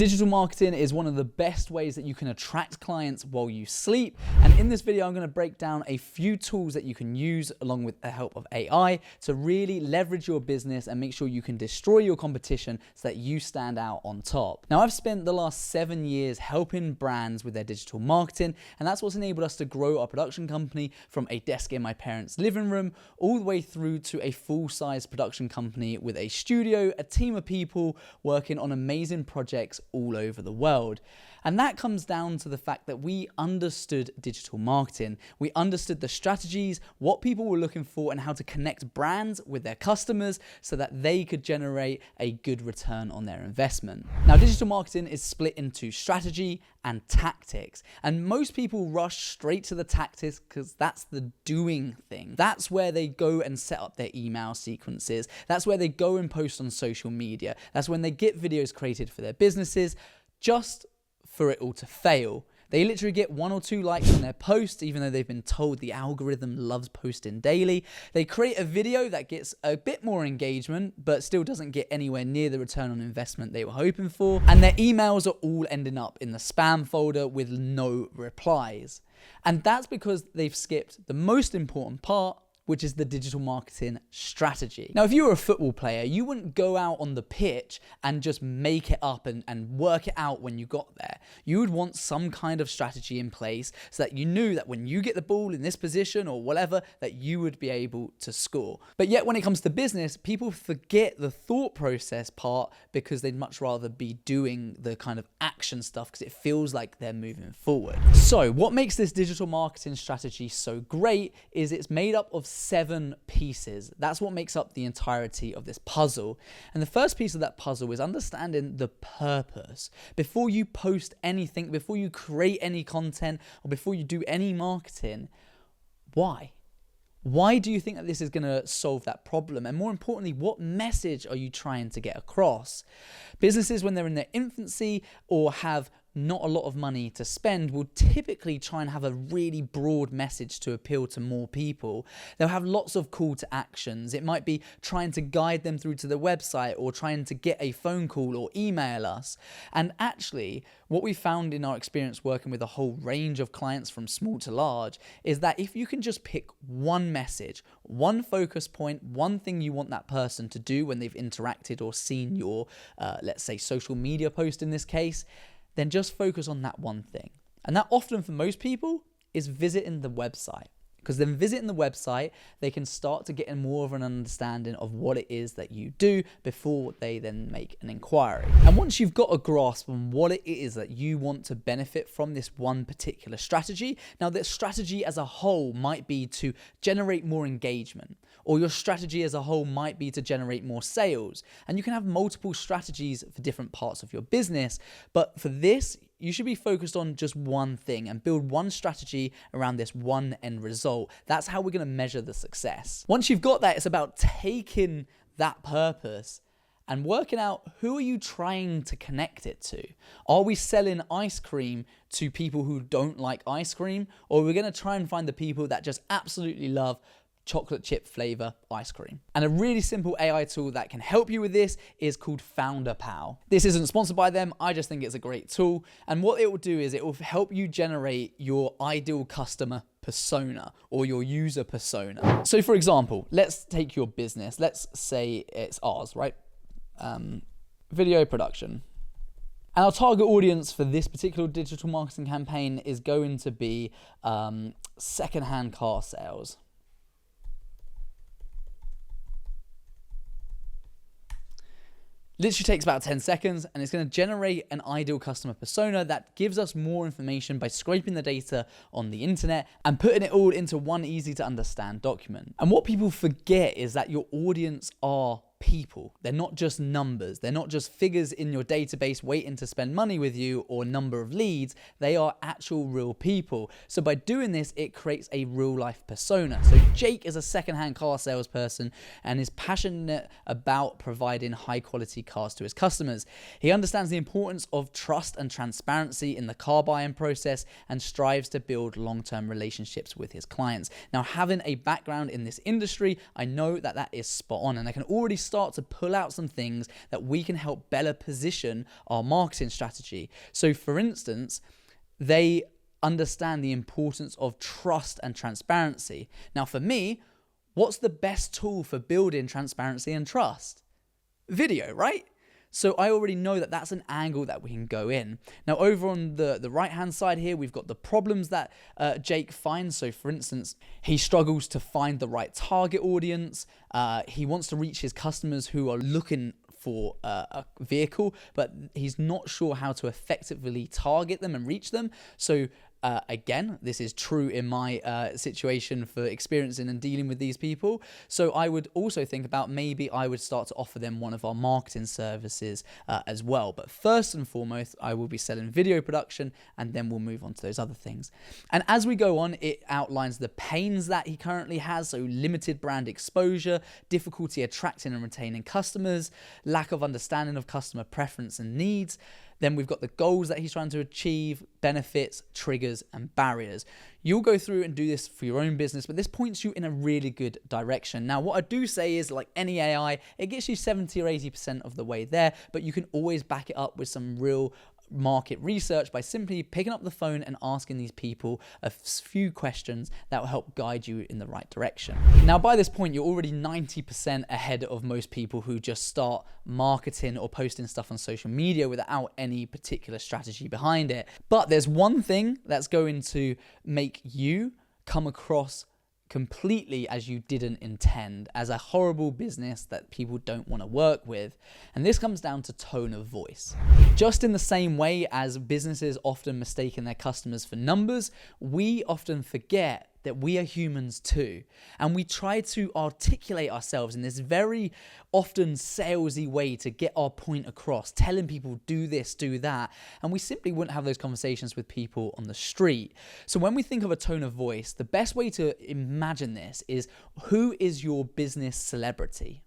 digital marketing is one of the best ways that you can attract clients while you sleep. And in this video, I'm going to break down a few tools that you can use along with the help of AI to really leverage your business and make sure you can destroy your competition so that you stand out on top. Now, I've spent the last 7 years helping brands with their digital marketing, and that's what's enabled us to grow our production company from a desk in my parents' living room all the way through to a full-size production company with a studio, a team of people working on amazing projects all over the world. And that comes down to the fact that we understood digital marketing. We understood the strategies, what people were looking for, and how to connect brands with their customers so that they could generate a good return on their investment. Now, digital marketing is split into strategy and tactics. And most people rush straight to the tactics because that's the doing thing. That's where they go and set up their email sequences. That's where they go and post on social media. That's when they get videos created for their businesses, just for it all to fail. They literally get 1 or 2 likes on their post, even though they've been told the algorithm loves posting daily. They create a video that gets a bit more engagement, but still doesn't get anywhere near the return on investment they were hoping for. And their emails are all ending up in the spam folder with no replies. And that's because they've skipped the most important part, which is the digital marketing strategy. Now, if you were a football player, you wouldn't go out on the pitch and just make it up and work it out when you got there. You would want some kind of strategy in place so that you knew that when you get the ball in this position or whatever, that you would be able to score. But yet when it comes to business, people forget the thought process part because they'd much rather be doing the kind of action stuff because it feels like they're moving forward. So what makes this digital marketing strategy so great is it's made up of 7 pieces. That's what makes up the entirety of this puzzle. And the first piece of that puzzle is understanding the purpose. Before you post anything, before you create any content, or before you do any marketing, why? Why do you think that this is going to solve that problem? And more importantly, what message are you trying to get across? Businesses, when they're in their infancy or have not a lot of money to spend, will typically try and have a really broad message to appeal to more people. They'll have lots of call to actions. It might be trying to guide them through to the website or trying to get a phone call or email us. And actually, what we found in our experience working with a whole range of clients from small to large is that if you can just pick one message, one focus point, one thing you want that person to do when they've interacted or seen your, let's say, social media post in this case, then just focus on that one thing. And that often for most people is visiting the website. Because then visiting the website, they can start to get more of an understanding of what it is that you do before they then make an inquiry. And once you've got a grasp on what it is that you want to benefit from this one particular strategy, now that strategy as a whole might be to generate more engagement, or your strategy as a whole might be to generate more sales. And you can have multiple strategies for different parts of your business, but for this, you should be focused on just one thing and build one strategy around this one end result. That's how we're going to measure the success. Once you've got that, it's about taking that purpose and working out who are you trying to connect it to. Are we selling ice cream to people who don't like ice cream? Or are we going to try and find the people that just absolutely love chocolate chip flavor ice cream? And a really simple AI tool that can help you with this is called Founder Pal. This isn't sponsored by them. I just think it's a great tool. And what it will do is it will help you generate your ideal customer persona or your user persona. So for example, let's take your business. Let's say it's ours, right? Video production. And our target audience for this particular digital marketing campaign is going to be secondhand car sales. Literally takes about 10 seconds and it's going to generate an ideal customer persona that gives us more information by scraping the data on the internet and putting it all into one easy to understand document. And what people forget is that your audience are people. They're not just numbers. They're not just figures in your database waiting to spend money with you or number of leads. They are actual real people. So by doing this, it creates a real life persona. So Jake is a secondhand car salesperson and is passionate about providing high quality cars to his customers. He understands the importance of trust and transparency in the car buying process and strives to build long-term relationships with his clients. Now, having a background in this industry, I know that that is spot on, and I can already start to pull out some things that we can help better position our marketing strategy. So for instance, they understand the importance of trust and transparency. Now for me, what's the best tool for building transparency and trust? Video, right? So I already know that that's an angle that we can go in. Now over on the right-hand side here, we've got the problems that Jake finds. So for instance, he struggles to find the right target audience. He wants to reach his customers who are looking for a vehicle, but he's not sure how to effectively target them and reach them. So again, this is true in my situation for experiencing and dealing with these people. So I would also think about maybe I would start to offer them one of our marketing services as well. But first and foremost, I will be selling video production, and then we'll move on to those other things. And as we go on, it outlines the pains that he currently has. So limited brand exposure, difficulty attracting and retaining customers, lack of understanding of customer preference and needs. Then we've got the goals that he's trying to achieve, benefits, triggers, and barriers. You'll go through and do this for your own business, but this points you in a really good direction. Now, what I do say is, like any AI, it gets you 70 or 80% of the way there, but you can always back it up with some real market research by simply picking up the phone and asking these people a few questions that will help guide you in the right direction. Now, by this point, you're already 90% ahead of most people who just start marketing or posting stuff on social media without any particular strategy behind it. But there's one thing that's going to make you come across completely as you didn't intend, as a horrible business that people don't want to work with. And this comes down to tone of voice. Just in the same way as businesses often mistaken their customers for numbers, we often forget that we are humans too. And we try to articulate ourselves in this very often salesy way to get our point across, telling people do this, do that. And we simply wouldn't have those conversations with people on the street. So when we think of a tone of voice, the best way to imagine this is, who is your business celebrity?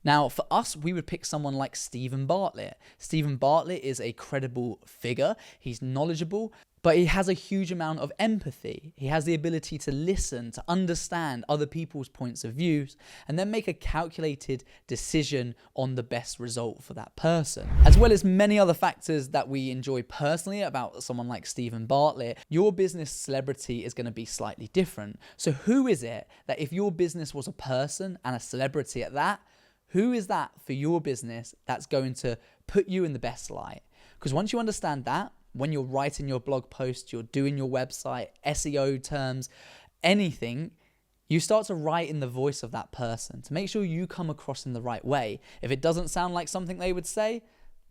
Now, for us, we would pick someone like Stephen Bartlett. Stephen Bartlett is a credible figure. He's knowledgeable, but he has a huge amount of empathy. He has the ability to listen, to understand other people's points of views, and then make a calculated decision on the best result for that person. As well as many other factors that we enjoy personally about someone like Stephen Bartlett, your business celebrity is going to be slightly different. So who is it that, if your business was a person and a celebrity at that, who is that for your business that's going to put you in the best light? Because once you understand that, when you're writing your blog post, you're doing your website, SEO terms, anything, you start to write in the voice of that person to make sure you come across in the right way. If it doesn't sound like something they would say,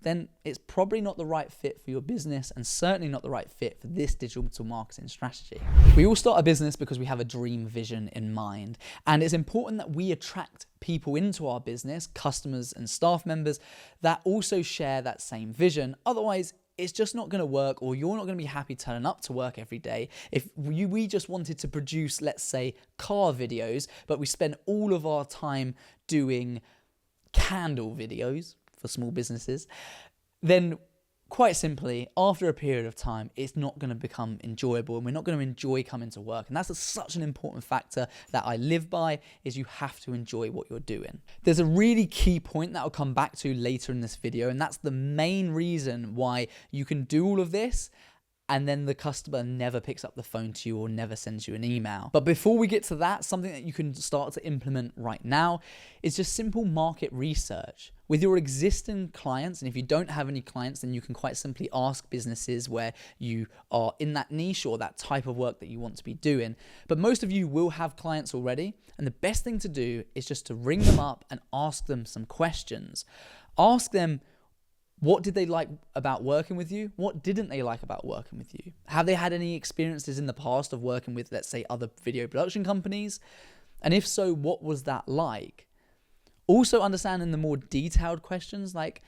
then it's probably not the right fit for your business, and certainly not the right fit for this digital marketing strategy. We all start a business because we have a dream vision in mind, and it's important that we attract people into our business, customers and staff members, that also share that same vision. Otherwise, it's just not going to work, or you're not going to be happy turning up to work every day. If we just wanted to produce, let's say, car videos, but we spend all of our time doing candle videos for small businesses, then quite simply, after a period of time, it's not going to become enjoyable, and we're not going to enjoy coming to work. And that's such an important factor that I live by, is you have to enjoy what you're doing. There's a really key point that I'll come back to later in this video, and that's the main reason why you can do all of this and then the customer never picks up the phone to you or never sends you an email. But before we get to that, something that you can start to implement right now is just simple market research with your existing clients. And if you don't have any clients, then you can quite simply ask businesses where you are in that niche or that type of work that you want to be doing. But most of you will have clients already. And the best thing to do is just to ring them up and ask them some questions. Ask them, what did they like about working with you? What didn't they like about working with you? Have they had any experiences in the past of working with, let's say, other video production companies? And if so, what was that like? Also understanding the more detailed questions like,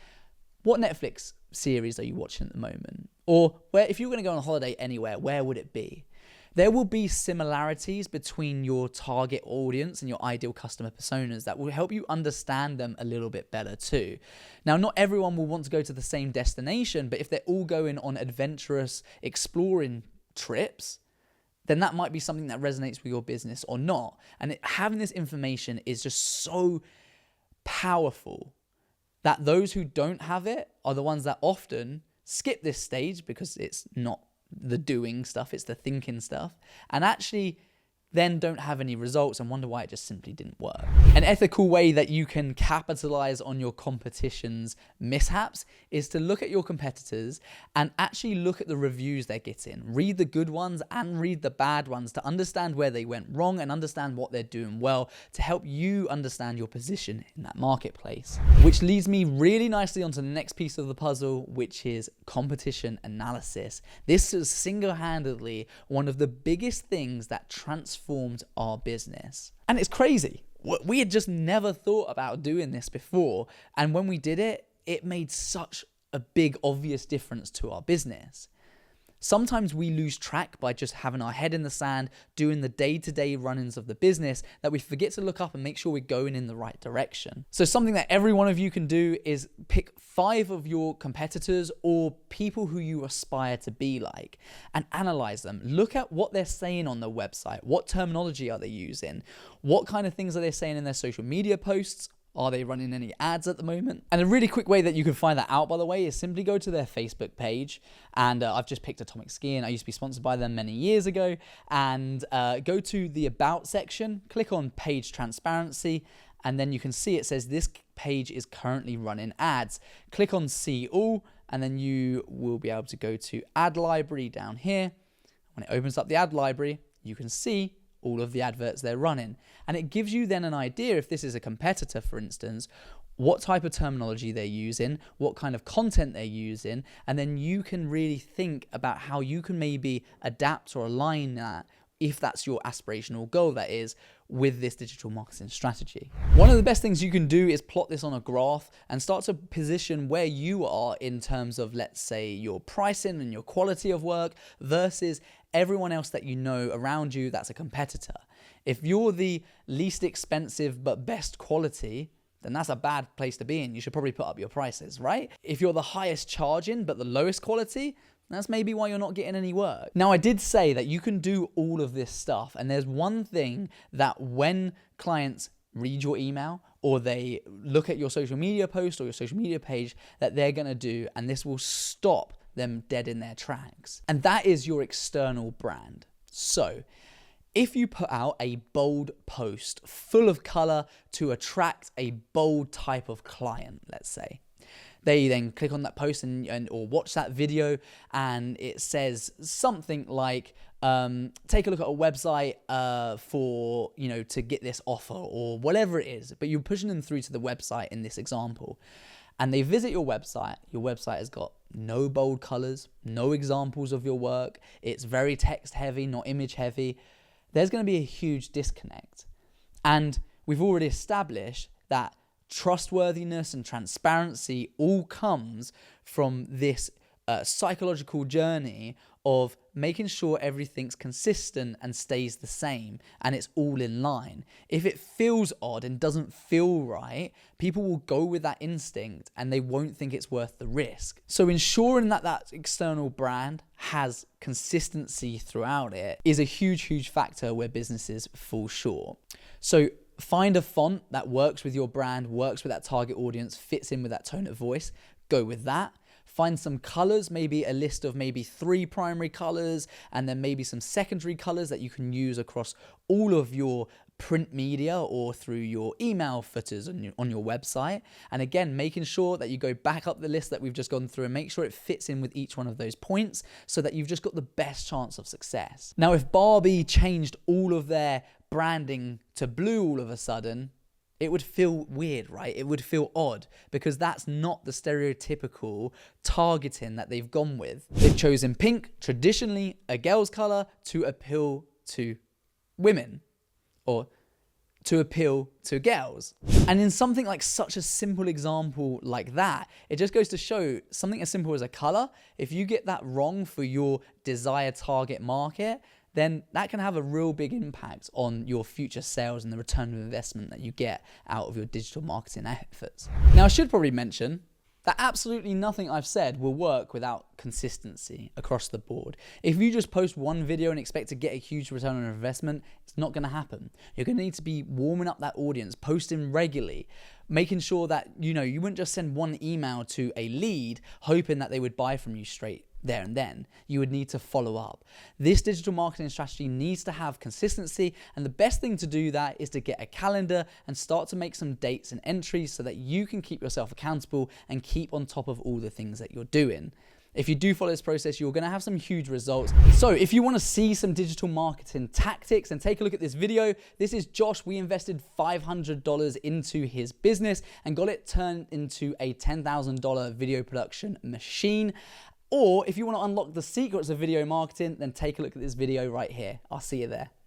what Netflix series are you watching at the moment? Or where, if you were going to go on holiday anywhere, where would it be? There will be similarities between your target audience and your ideal customer personas that will help you understand them a little bit better too. Now, not everyone will want to go to the same destination, but if they're all going on adventurous exploring trips, then that might be something that resonates with your business or not. And having this information is just so powerful that those who don't have it are the ones that often skip this stage because it's not the doing stuff, it's the thinking stuff, and actually then don't have any results and wonder why it just simply didn't work. An ethical way that you can capitalize on your competition's mishaps is to look at your competitors and actually look at the reviews they're getting. Read the good ones and read the bad ones to understand where they went wrong and understand what they're doing well to help you understand your position in that marketplace. Which leads me really nicely onto the next piece of the puzzle, which is competition analysis. This is single-handedly one of the biggest things that transformed our business. And it's crazy. We had just never thought about doing this before. And when we did it, it made such a big, obvious difference to our business. Sometimes we lose track by just having our head in the sand, doing the day-to-day run-ins of the business, that we forget to look up and make sure we're going in the right direction. So something that every one of you can do is pick 5 of your competitors or people who you aspire to be like and analyze them. Look at what they're saying on their website. What terminology are they using? What kind of things are they saying in their social media posts? Are they running any ads at the moment? And a really quick way that you can find that out, by the way, is simply go to their Facebook page. And I've just picked Atomic Skiing. I used to be sponsored by them many years ago. And go to the About section, click on Page Transparency, and then you can see it says this page is currently running ads. Click on See All, and then you will be able to go to Ad Library down here. When it opens up the ad library, you can see all of the adverts they're running. And it gives you then an idea, if this is a competitor, for instance, what type of terminology they're using, what kind of content they're using, and then you can really think about how you can maybe adapt or align that, if that's your aspirational goal, that is, with this digital marketing strategy. One of the best things you can do is plot this on a graph and start to position where you are in terms of, let's say, your pricing and your quality of work versus everyone else that you know around you that's a competitor. If you're the least expensive but best quality, then that's a bad place to be in. You should probably put up your prices, right? If you're the highest charging but the lowest quality, that's maybe why you're not getting any work. Now, I did say that you can do all of this stuff, and there's one thing that when clients read your email or they look at your social media post or your social media page that they're gonna do, and this will stop them dead in their tracks, and that is your external brand. So if you put out a bold post full of color to attract a bold type of client, let's say, they then click on that post or watch that video, and it says something like, take a look at a website for, to get this offer or whatever it is, but you're pushing them through to the website in this example. And they visit your website. Your website has got no bold colors, no examples of your work. It's very text heavy, not image heavy. There's going to be a huge disconnect. And we've already established that trustworthiness and transparency all comes from this psychological journey of making sure everything's consistent and stays the same and it's all in line. If it feels odd and doesn't feel right, people will go with that instinct and they won't think it's worth the risk. So ensuring that that external brand has consistency throughout it is a huge factor where businesses fall short. So find a font that works with your brand, works with that target audience, fits in with that tone of voice, go with that. Find some colors, maybe a list of maybe 3 primary colors, and then maybe some secondary colors that you can use across all of your print media or through your email footers on your website. And again, making sure that you go back up the list that we've just gone through and make sure it fits in with each one of those points so that you've just got the best chance of success. Now, if Barbie changed all of their branding to blue all of a sudden, it would feel weird, right? It would feel odd because that's not the stereotypical targeting that they've gone with. They've chosen pink, traditionally a girl's color, to appeal to women or to appeal to girls. And in something like such a simple example like that, it just goes to show something as simple as a color. If you get that wrong for your desired target market, then that can have a real big impact on your future sales and the return of investment that you get out of your digital marketing efforts. Now, I should probably mention, that absolutely nothing I've said will work without consistency across the board. If you just post one video and expect to get a huge return on investment, it's not going to happen. You're going to need to be warming up that audience, posting regularly, making sure that, you wouldn't just send one email to a lead hoping that they would buy from you straight there and then. You would need to follow up. This digital marketing strategy needs to have consistency, and the best thing to do that is to get a calendar and start to make some dates and entries so that you can keep yourself accountable and keep on top of all the things that you're doing. If you do follow this process, you're going to have some huge results. So if you want to see some digital marketing tactics, and take a look at this video. This is Josh. We invested $500 into his business and got it turned into a $10,000 video production machine. Or if you want to unlock the secrets of video marketing, then take a look at this video right here. I'll see you there.